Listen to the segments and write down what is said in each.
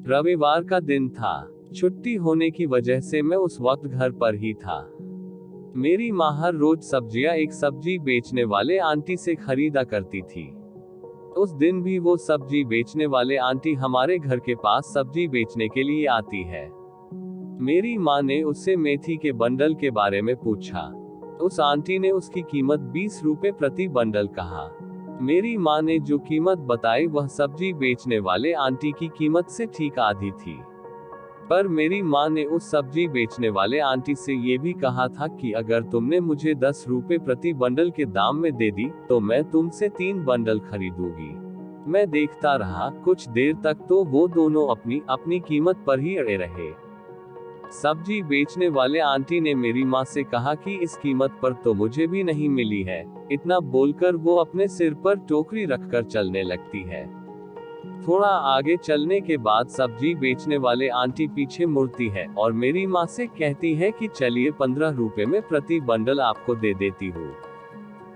रविवार का दिन था। छुट्टी होने की वजह से मैं उस वक्त घर पर ही था। मेरी माँ हर रोज सब्जियां एक सब्जी बेचने वाले आंटी से खरीदा करती थी। उस दिन भी वो सब्जी बेचने वाले आंटी हमारे घर के पास सब्जी बेचने के लिए आती है। मेरी माँ ने उससे मेथी के बंडल के बारे में पूछा। उस आंटी ने उसकी कीमत 20 रुपए प्रति बंडल कहा। मेरी माँ ने जो कीमत बताई वह सब्जी बेचने वाले आंटी की कीमत से ठीक आधी थी। पर मेरी माँ ने उस सब्जी बेचने वाले आंटी से ये भी कहा था कि अगर तुमने मुझे 10 रुपए प्रति बंडल के दाम में दे दी तो मैं तुमसे 3 बंडल खरीदूंगी। मैं देखता रहा, कुछ देर तक तो वो दोनों अपनी अपनी कीमत पर ही अड़े रहे। सब्जी बेचने वाले आंटी ने मेरी माँ से कहा कि इस कीमत पर तो मुझे भी नहीं मिली है। इतना बोलकर वो अपने सिर पर टोकरी रखकर चलने लगती है। थोड़ा आगे चलने के बाद सब्जी बेचने वाले आंटी पीछे मुड़ती है और मेरी माँ से कहती है कि चलिए 15 रुपए में प्रति बंडल आपको दे देती हूँ।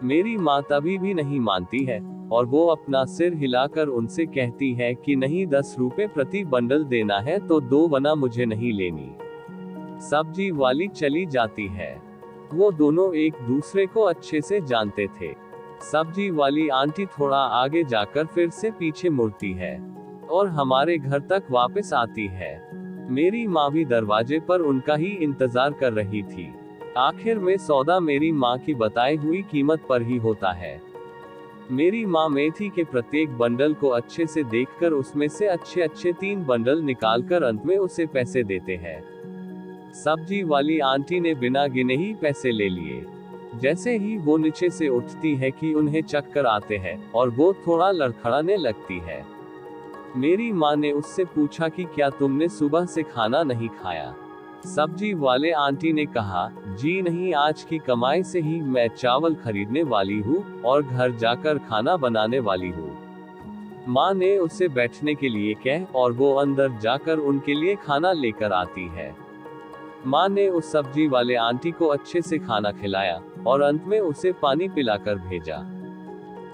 मेरी माँ तभी भी नहीं मानती है और वो अपना सिर हिलाकर उनसे कहती है कि नहीं, 10 रुपए प्रति बंडल देना है तो दो, वरना मुझे नहीं लेनी। सब्जी वाली चली जाती है। वो दोनों एक दूसरे को अच्छे से जानते थे। सब्जी वाली आंटी थोड़ा आगे जाकर फिर से पीछे मुड़ती है और हमारे घर तक वापस आती है। मेरी माँ भी दरवाजे पर उनका ही इंतजार कर रही थी। आखिर में सौदा मेरी माँ की बताई हुई कीमत पर ही होता है। मेरी माँ मेथी के प्रत्येक बंडल को अच्छे से देखकर उसमें से अच्छे 3 बंडल निकालकर अंत में उसे पैसे देते हैं। सब्जी वाली आंटी ने बिना गिने ही पैसे ले लिए। जैसे ही वो नीचे से उठती है कि उन्हें चक्कर आते हैं और वो थोड़ा लड़खड़ाने लगती है। मेरी माँ ने उससे पूछा कि क्या तुमने सुबह से खाना नहीं खाया? सब्जी वाले आंटी ने कहा, जी नहीं, आज की कमाई से ही मैं चावल खरीदने वाली हूँ और घर जाकर खाना बनाने वाली हूँ। माँ ने उसे बैठने के लिए कह और वो अंदर जाकर उनके लिए खाना लेकर आती है। माँ ने उस सब्जी वाले आंटी को अच्छे से खाना खिलाया और अंत में उसे पानी पिलाकर भेजा।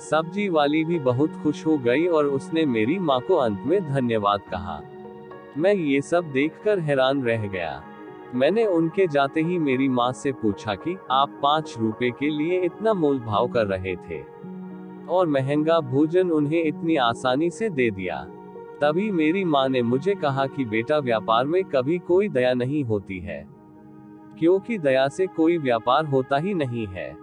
सब्जी वाली भी बहुत खुश हो गई और उसने मेरी माँ को अंत में धन्यवाद कहा। मैं ये सब देखकर हैरान रह गया। मैंने उनके जाते ही मेरी माँ से पूछा कि आप 5 रुपए के लिए इतना मोल भाव कर रहे थे और महंगा भोजन उन्हें इतनी आसानी से दे दिया। तभी मेरी माँ ने मुझे कहा कि बेटा, व्यापार में कभी कोई दया नहीं होती है, क्योंकि दया से कोई व्यापार होता ही नहीं है।